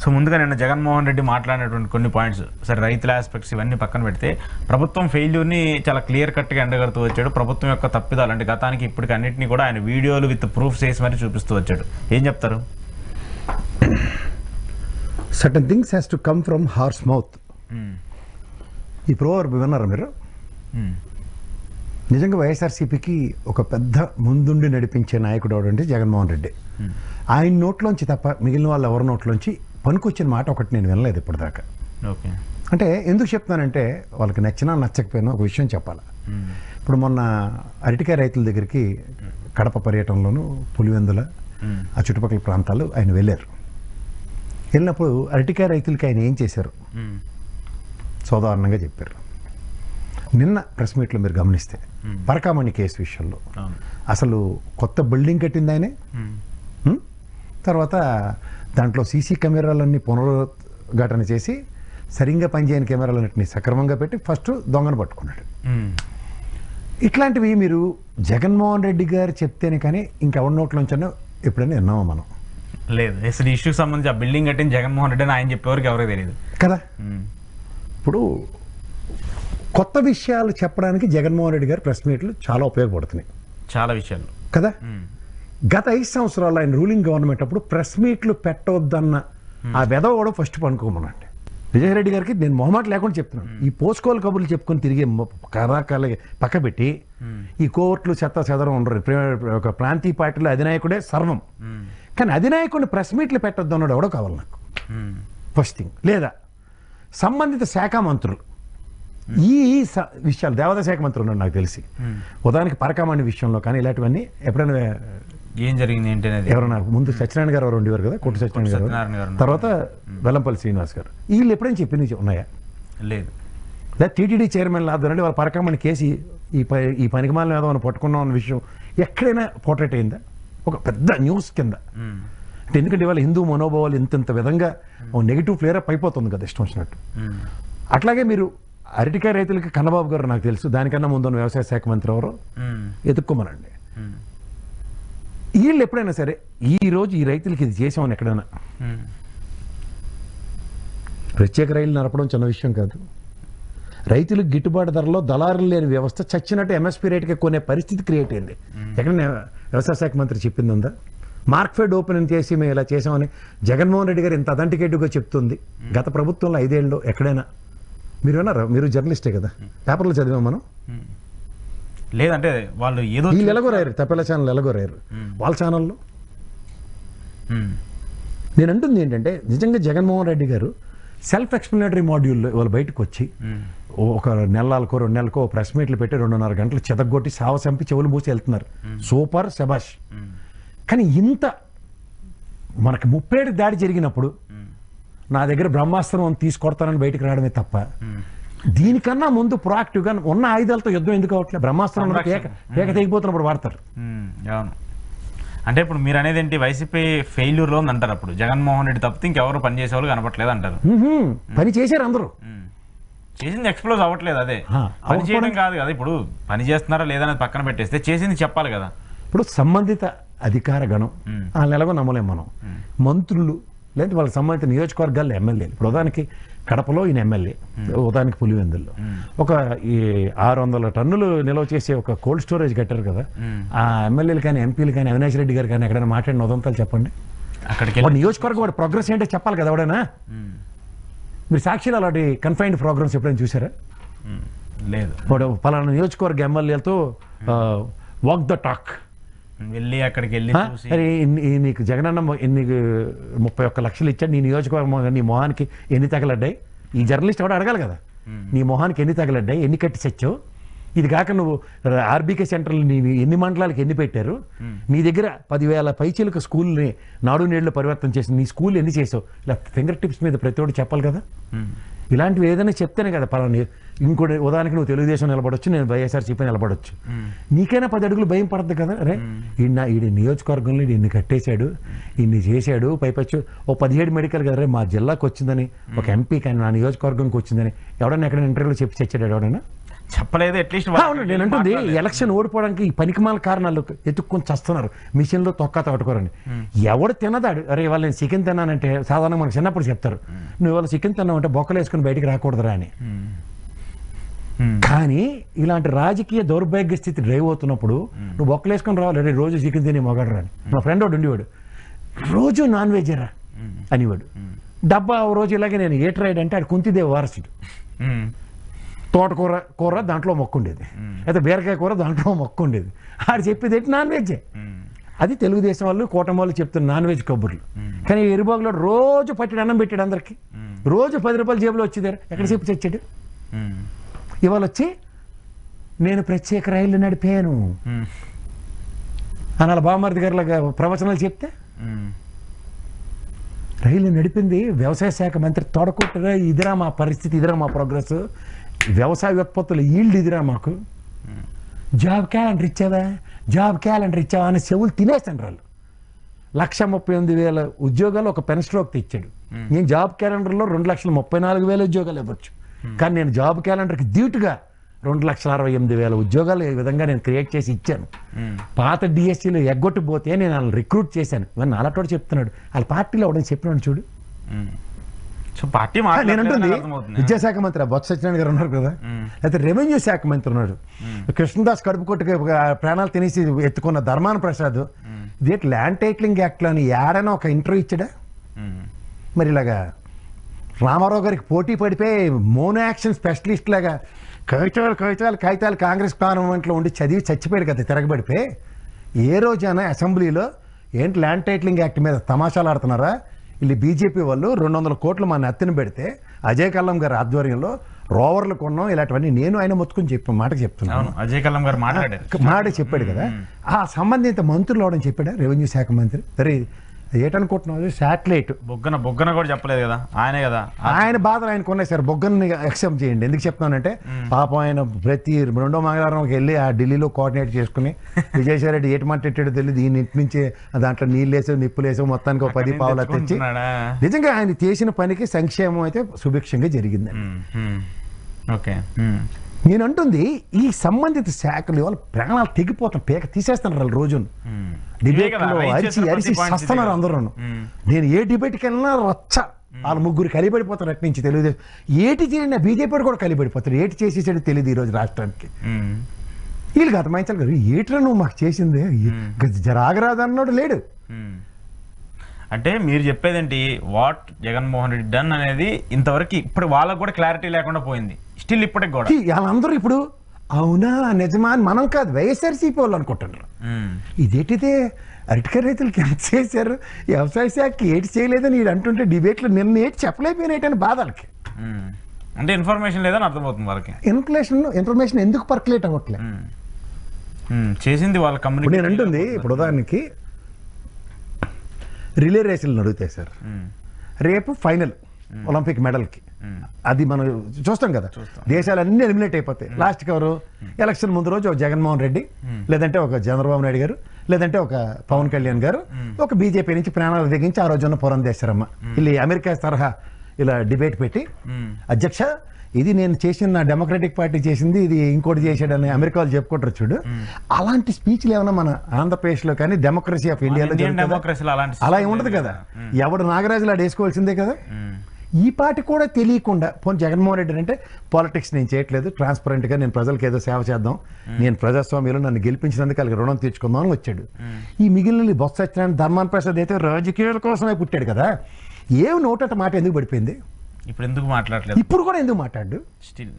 So ముందుగా నిన్న జగన్మోహన్ రెడ్డి మాట్లాడినటువంటి కొన్ని పాయింట్స్, సరే రైతుల ఆస్పెక్ట్స్ ఇవన్నీ పక్కన పెడితే ప్రభుత్వం ఫెయిల్యూర్ని చాలా క్లియర్ కట్గా ఎండగడుతూ వచ్చాడు. ప్రభుత్వం యొక్క తప్పిదాలు అంటే గతానికి ఇప్పటికి అన్నింటినీ కూడా ఆయన వీడియోలు విత్ ప్రూఫ్స్ వేసి మరీ చూపిస్తూ వచ్చాడు. ఏం చెప్తారు? Certain things has to come from horse mouth. ఈ ప్రోవర్బ్ విన్నారా మీరు? నిజంగా వైఎస్ఆర్సీపీకి ఒక పెద్ద ముందుండి నడిపించే నాయకుడు ఎవడంటే జగన్మోహన్ రెడ్డి. ఆయన నోట్లోంచి తప్ప మిగిలిన వాళ్ళు ఎవరి నోట్లోంచి పనికొచ్చిన మాట ఒకటి నేను వినలేదు ఇప్పటిదాకా. ఓకే, అంటే ఎందుకు చెప్తానంటే వాళ్ళకి నచ్చినా నచ్చకపోయినా ఒక విషయం చెప్పాలి. ఇప్పుడు మొన్న అరటికాయ రైతుల దగ్గరికి కడప పర్యటనలోను పులివెందుల ఆ చుట్టుపక్కల ప్రాంతాలు ఆయన వెళ్ళారు. వెళ్ళినప్పుడు అరటికాయ రైతులకి ఆయన ఏం చేశారు సాధారణంగా చెప్పారు. నిన్న ప్రెస్ మీట్లో మీరు గమనిస్తే పరకామణి కేసు విషయంలో అసలు కొత్త బిల్డింగ్ కట్టింది ఆయనే. తర్వాత దాంట్లో సీసీ కెమెరాలన్నీ పునరుద్ఘాటన చేసి సరిగ్గా పనిచేయని కెమెరాలన్నింటినీ సక్రమంగా పెట్టి ఫస్ట్ దొంగను పట్టుకున్నాడు. ఇట్లాంటివి మీరు జగన్మోహన్ రెడ్డి గారు చెప్తేనే కానీ ఇంకెవరి నోట్లోంచో ఎప్పుడైనా విన్నామా మనం? లేదు. అసలు ఇష్యూకి సంబంధించి ఆ బిల్డింగ్ కట్టింది జగన్మోహన్ రెడ్డి అని ఆయన చెప్పేవారికి ఎవరికి తెలియదు కదా. ఇప్పుడు కొత్త విషయాలు చెప్పడానికి జగన్మోహన్ రెడ్డి గారు ప్రెస్ మీట్లు చాలా ఉపయోగపడుతున్నాయి, చాలా విషయాలు కదా. గత 5 సంవత్సరాలు ఆయన రూలింగ్ గవర్నమెంట్ అప్పుడు ప్రెస్ మీట్లు పెట్టవద్దన్న ఆ వెధవ కూడా ఫస్ట్ పనుకోమనండి. విజయరెడ్డి గారికి నేను మొహమాట లేకుండా చెప్తున్నాను. ఈ పోస్కోల్ కబుర్లు చెప్పుకొని తిరిగే కరాకాల పక్క పెట్టి ఈ కోర్టులు చెత్త చెదరం ఉండరు. ఒక ప్రాంతీయ పార్టీలో అధినాయకుడే సర్వం. కానీ అధినాయకుడిని ప్రెస్ మీట్లు పెట్టొద్దు అన్నాడు ఎవడో కావాలి నాకు ఫస్ట్ థింగ్. లేదా సంబంధిత శాఖ మంత్రులు ఈ విషయాలు, దేవాదాయ శాఖ మంత్రులు ఉన్నాడు నాకు తెలిసి, ఉదాహరణకి పరకామణి విషయంలో కానీ ఇలాంటివన్నీ ఎప్పుడైనా ఏం జరిగింది ఏంటి అనేది ఎవరన్నా ముందు సత్యనారాయణ గారు ఎవరు ఉండేవారు కదా, కొట్టు సత్యనారాయణ గారు, తర్వాత వెల్లంపల్లి శ్రీనివాస్ గారు, వీళ్ళు ఎప్పుడైనా చెప్పి ఉన్నాయా? లేదు. లేదా టీటీడీ చైర్మన్ లాద్దానండి వాళ్ళ పరకామణి కేసి ఈ పనికిమాలను ఏదో మనం పట్టుకున్నాం అన్న విషయం ఎక్కడైనా పోర్ట్రేట్ అయిందా ఒక పెద్ద న్యూస్ కింద? అంటే ఎందుకంటే ఇవాళ హిందూ మనోభావాలు ఇంత విధంగా నెగిటివ్ ఫ్లేరప్ అయిపోతుంది కదా ఇష్టం వచ్చినట్టు. అట్లాగే మీరు అరటికాయ రైతులకి కన్నబాబు గారు నాకు తెలుసు, దానికన్నా ముందు వ్యవసాయ శాఖ మంత్రి ఎవరో ఎత్తుక్కోమనండి. వీళ్ళు ఎప్పుడైనా సరే ఈ రోజు ఈ రైతులకి ఇది చేసామని ఎక్కడైనా ప్రత్యేక రైలు నడపడం చిన్న విషయం కాదు. రైతులకు గిట్టుబాటు ధరలో దళారులు లేని వ్యవస్థ చచ్చినట్టు ఎంఎస్పీ రేటుకి కొనే పరిస్థితి క్రియేట్ అయింది. ఎక్కడైనా వ్యవసాయ శాఖ మంత్రి చెప్పింది ఉందా? మార్క్ఫెడ్ ఓపెన్ చేసి మేము ఇలా చేసామని జగన్మోహన్ రెడ్డి గారు ఇంత అథెంటికేటివ్గా చెప్తుంది గత ప్రభుత్వంలో 5 ఏళ్ళలో ఎక్కడైనా మీరు విన్నారా? మీరు జర్నలిస్టే కదా, పేపర్లో చదివాం మనం. లేదంటే వాళ్ళు ఏదో వీళ్ళు ఎలాగోరారు, తప్పేలా ఛానల్ ఎలాగోరారు వాళ్ళ ఛానల్లో. నేను అంటుంది ఏంటంటే నిజంగా జగన్మోహన్ రెడ్డి గారు సెల్ఫ్ ఎక్స్ప్లెనేటరీ మాడ్యూల్లో వాళ్ళు బయటకు వచ్చి ఒక నెలకో 2 నెలలకో ప్రెస్ మీట్లు పెట్టి 2.5 గంటలు చెదగొట్టి సావసంపి చెవులు మూసి వెళ్తున్నారు. సూపర్, శబాష్. కానీ ఇంత మనకి 30 దాడి జరిగినప్పుడు నా దగ్గర బ్రహ్మాస్త్రం తీసుకొడతానని బయటకు రావడమే తప్ప దీనికన్నా ముందు ప్రొయాక్టివ్గా ఉన్న ఆయుధాలతో యుద్ధం ఎందుకు అవట్లేదు? బ్రహ్మాస్త్రం ఏక తెగిపోతున్నప్పుడు వాడతారు. అవును. అంటే ఇప్పుడు మీరు అనేది ఏంటి, వైసీపీ ఫెయిల్యూర్లో అంటారు. అప్పుడు జగన్మోహన్ రెడ్డి తప్పితే ఇంకెవరు పని చేసేవాళ్ళు కనపట్లేదు అంటారు. పని చేశారు అందరూ, చేసింది ఎక్స్ప్లోజ్ అవ్వట్లేదు. అదే పని చేయడం కాదు కదా. ఇప్పుడు పని చేస్తున్నారా లేదనేది పక్కన పెట్టేస్తే చేసింది చెప్పాలి కదా. ఇప్పుడు సంబంధిత అధికార గణం వాళ్ళని ఎలాగో నమ్మలేం మనం. మంత్రులు లేదంటే వాళ్ళకి సంబంధిత నియోజకవర్గాల్లో ఎమ్మెల్యేలు, ఇప్పుడు ఉదాహరణకి కడపలో ఈయన ఎమ్మెల్యే, ఉదాహరణకి పులివెందుల్లో ఒక 600 టన్నులు నిల్వ చేసే ఒక కోల్డ్ స్టోరేజ్ కట్టారు కదా. ఆ ఎమ్మెల్యేలు కానీ ఎంపీలు కానీ అవినాష్ రెడ్డి గారు కానీ ఎక్కడైనా మాట్లాడిన ఉదంతాలు చెప్పండి. అక్కడికి నియోజకవర్గం వాడి ప్రోగ్రెస్ ఏంటో చెప్పాలి కదా ఎవడైనా. మీరు సాక్షిలో అలాంటి కన్ఫైన్డ్ ప్రోగ్రామ్స్ ఎప్పుడైనా చూసారా? లేదు. వాడు పలానా నియోజకవర్గ ఎమ్మెల్యేలతో వాక్ ద టాక్ వెళ్ళి అక్కడికి వెళ్ళి నీకు జగనన్న నీకు 31 లక్షలు ఇచ్చాడు, నీ నియోజకవర్గం నీ మొహానికి ఎన్ని తగలడ్డాయి? ఈ జర్నలిస్ట్ కూడా అడగాలి కదా, నీ మొహానికి ఎన్ని తగలడ్డాయి, ఎన్ని కట్టి చచ్చావు? ఇది కాక నువ్వు ఆర్బీకే సెంటర్లు నీ ఎన్ని మండలాలకు ఎన్ని పెట్టారు? నీ దగ్గర 10,000 పైచీలకు స్కూల్ని నాడు నేడులో పరివర్తన చేసి నీ స్కూల్ ఎన్ని చేసావు? ఇలా ఫింగర్ టిప్స్ మీద ప్రతి ఒక్కటి చెప్పాలి కదా. ఇలాంటివి ఏదైనా చెప్తేనే కదా పలానా. ఇంకోటి ఉదాహరణకి నువ్వు తెలుగుదేశం నిలబడొచ్చు, నేను వైఎస్ఆర్సీపీ నిలబడొచ్చు. నీకైనా 10 అడుగులు భయం పడద్దు కదా. అరే ఈయన నియోజకవర్గంలో ఇన్ని కట్టేశాడు, ఇన్ని చేశాడు, పైపచ్చు ఓ 17 మెడికల్ కదా మా జిల్లాకు వచ్చిందని, ఒక ఎంపీ కానీ నా నియోజకవర్గంకి వచ్చిందని ఎవడన్నా ఎక్కడైనా ఇంటర్వ్యూలో చెప్పి చచ్చాడు ఎవడైనా? చెప్పలేదు అట్లీస్ట్ నేను అంటుంది ఎలక్షన్ ఓడిపోవడానికి ఈ పనికిమాల కారణాలు ఎత్తుక్కొని చస్తున్నారు, మిషన్లో తొక్క తట్టుకోరని. ఎవడు తినదాడు, అరే ఇవాళ నేను చికెన్ తిన్నానంటే సాధారణంగా మనకు చిన్నప్పుడు చెప్తారు, నువ్వు ఇవాళ చికెన్ తిన్నావంటే బొక్కలు వేసుకుని బయటికి రాకూడదురా అని. కానీ ఇలాంటి రాజకీయ దౌర్భాగ్య స్థితి డ్రైవ్ అవుతున్నప్పుడు నువ్వు బొక్కలు వేసుకొని రావాలి, రే రోజు చికెన్ తిని మొగడు రాని. మా ఫ్రెండ్ ఒకటి ఉండేవాడు, రోజు నాన్ వెజ్ రా అనేవాడు. డబ్బా ఓ రోజు ఇలాగే నేను ఏట్రైడ్ అంటే ఆడు కుంతిదేవి వారసుడు. తోటకూర దాంట్లో మొక్క ఉండేది, అయితే బీరకాయ కూర దాంట్లో మొక్క ఉండేది. ఆడు చెప్పేది ఏంటి నాన్ వెజ్జే. అది తెలుగుదేశం వాళ్ళు కూటమి వాళ్ళు చెప్తున్న నాన్ వెజ్ కబుర్లు. కానీ ఎరుబాగులో రోజు పట్టిన అన్నం పెట్టాడు అందరికి, రోజు 10 రూపాయలు జేబులో వచ్చేదారు. ఎక్కడ చెప్పి తెచ్చాడు? ఇవాళ వచ్చి నేను ప్రత్యేక రైళ్లు నడిపాను అని అలా బామ్మర్ది గారిలాగా ప్రవచనాలు చెప్తే, రైలు నడిపింది వ్యవసాయ శాఖ మంత్రి తోడకొట్టగా, ఇదిరా మా పరిస్థితి, ఇదిరా మా ప్రోగ్రెస్, వ్యవసాయ ఉత్పత్తులు ఈల్డ్ ఇదిరా మాకు, జాబ్ క్యాలెండర్ ఇచ్చావా అని చెవులు తినేస్తాను వాళ్ళు. 1,38,000 ఉద్యోగాలు ఒక పెన్ స్ట్రోక్ తెచ్చాడు. నేను జాబ్ క్యాలెండర్లో 2,34,000 ఉద్యోగాలు ఇవ్వచ్చు, కానీ నేను జాబ్ క్యాలెండర్కి ధీటుగా 2,68,000 ఉద్యోగాలు ఈ విధంగా నేను క్రియేట్ చేసి ఇచ్చాను. పాత డిఎస్సీలో ఎగ్గొట్టిపోతే నేను వాళ్ళని రిక్రూట్ చేశాను. ఇవన్నీ నాలటోడు చెప్తున్నాడు, వాళ్ళ పార్టీలో అవడం చెప్పినాడు చూడు. నేను అంటుంది విద్యాశాఖ మంత్రి బొత్స సత్యనారాయణ గారు ఉన్నారు కదా, అయితే రెవెన్యూ శాఖ మంత్రి ఉన్నాడు కృష్ణదాస్, కడుపు కొట్టుకు ప్రాణాలు తినేసి ఎత్తుకున్న ధర్మాన ప్రసాద్, ఇదేంటి ల్యాండ్ టైటిలింగ్ యాక్ట్లో అని ఏడైనా ఒక ఇంటర్వ్యూ ఇచ్చాడా? మరి ఇలాగా రామారావు గారికి పోటీ పడిపోయి మోనో యాక్షన్ స్పెషలిస్ట్ లాగా కాగితాలు కాంగ్రెస్ పార్లమెంట్లో ఉండి చదివి చచ్చిపోయాడు కదా తిరగబడిపోయి. ఏ రోజైనా అసెంబ్లీలో ఏంటి ల్యాండ్ టైటిలింగ్ యాక్ట్ మీద తమాషాలు ఆడుతున్నారా? వీళ్ళు బీజేపీ వాళ్ళు 200 కోట్లు మా నెత్తిన పెడితే అజయ్ కల్లం గారి ఆధ్వర్యంలో రోవర్లు కొన్నాం, ఇలాంటివన్నీ నేను ఆయన మొత్తుకుని మాట చెప్తున్నాను. అజయ్ కల్లం గారు మాట చెప్పాడు కదా, ఆ సంబంధిత మంత్రులు అవడం చెప్పాడా రెవెన్యూ శాఖ మంత్రి? సరే ఏటనుకుంటున్నావు, శాటిలైట్ బొగ్గన కూడా చెప్పలేదు కదా ఆయనే కదా, ఆయన బాధలు ఆయనకు ఉన్నాయి సార్. బొగ్గని యాక్సెప్ట్ చేయండి. ఎందుకు చెప్తున్నానంటే పాపం ఆయన ప్రతి 2వ మంగళవారంకి వెళ్ళి ఆ ఢిల్లీలో కోఆర్డినేట్ చేసుకుని విజయసాయి రెడ్డి ఏటి మాట్లాడాడో తెలియదు, ఈ ఇంటి నుంచి దాంట్లో నీళ్ళు వేసావు నిప్పులు వేసావు మొత్తానికి 10 పావులు తెచ్చి, నిజంగా ఆయన చేసిన పనికి సంక్షేమం అయితే సుభిక్షంగా జరిగింది. ఓకే, నేను అంటుంది ఈ సంబంధిత శాఖలు వాళ్ళ ప్రాణాలు తెగిపోతాం, పేక తీసేస్తున్నారు వాళ్ళు రోజును. డిబేట్లో అరిచి చస్తున్నారు అందరూ. నేను ఏ డిబేట్కి వెళ్ళినా రచ్చ, వాళ్ళ ముగ్గురు కలిపడిపోతారు అటు నుంచి తెలుగుదేశం. ఏటి చేయండి బీజేపీ కూడా కలిపడిపోతారు, ఏటి చేసేసాడు తెలియదు ఈ రోజు రాష్ట్రానికి. వీళ్ళు గతమాయించాలి కదా, ఏట్రా నువ్వు మాకు చేసింది జరాగరాదు అన్నాడు లేడు. అంటే మీరు చెప్పేదేంటి, వాట్ జగన్మోహన్ రెడ్డి డన్ అనేది ఇంతవరకు ఇప్పుడు వాళ్ళకు కూడా క్లారిటీ లేకుండా పోయింది, స్టిల్ ఇప్పటికి కూడా. వాళ్ళందరూ ఇప్పుడు అవునా నిజమా అని మనం కాదు వైఎస్ఆర్సీపీ వాళ్ళు అనుకుంటున్నారు. ఇదేంటిదే అరటికాయ రైతులకి ఎంత చేశారు, వ్యవసాయ శాఖకి ఏటి చేయలేదని వీడు అంటుంటే డిబేట్లో నిన్న ఏటి చెప్పలేకపోయినట్టని బాధలకి. అంటే ఇన్ఫర్మేషన్ లేదని అర్థమవుతుంది వాళ్ళకి. ఇన్ఫర్మేషన్ ఎందుకు పర్కులేట్ అవ్వట్లే చేసింది వాళ్ళ కమ్యూనిటీ. నేను అంటుంది ఇప్పుడు ఉదాహరణకి రిలే రేసులు నడుగుతాయి సార్, రేపు ఫైనల్ ఒలింపిక్ మెడల్కి, అది మనం చూస్తాం కదా, దేశాలన్నీ ఎలిమినేట్ అయిపోతాయి. లాస్ట్కి ఎవరు? ఎలక్షన్ ముందు రోజు ఒక జగన్మోహన్ రెడ్డి, లేదంటే ఒక చంద్రబాబు నాయుడు గారు, లేదంటే ఒక పవన్ కళ్యాణ్ గారు, ఒక బీజేపీ నుంచి ప్రాణాలు తెగించి ఆ రోజున్న పురంధేశ్వరమ్మ ಇಲ್ಲಿ అమెరికా తరహా ఇలా డిబేట్ పెట్టి, అధ్యక్ష ఇది నేను చేసిన నా డెమోక్రటిక్ పార్టీ చేసింది, ఇది ఇంకోటి చేసాడని అమెరికాలో చెప్పుకుంటారు చూడు. అలాంటి స్పీచ్లు ఏమన్నా మన ఆంధ్రప్రదేశ్లో కానీ డెమోక్రసీ ఆఫ్ ఇండియాలో అలా ఉండదు కదా. ఎవడు నాగరాజులు ఆడు వేసుకోవాల్సిందే కదా. ఈ పార్టీ కూడా తెలియకుండా పోనీ జగన్మోహన్ రెడ్డి అంటే పాలిటిక్స్ నేను చేయట్లేదు, ట్రాన్స్పరెంట్గా నేను ప్రజలకు ఏదో సేవ చేద్దాం, నేను ప్రజాస్వామ్యంలో నన్ను గెలిపించినందుకు వాళ్ళకి రుణం తీర్చుకుందాం అని వచ్చాడు. ఈ మిగిలిన బొత్స సత్యనారాయణ, ధర్మాన ప్రసాద్ అయితే రాజకీయాల కోసమే పుట్టాడు కదా. ఏం నోటంట మాట ఎందుకు పడిపోయింది? ఇప్పుడు ఎందుకు మాట్లాడలేదు? ఇప్పుడు కూడా ఎందుకు మాట్లాడు? స్టిల్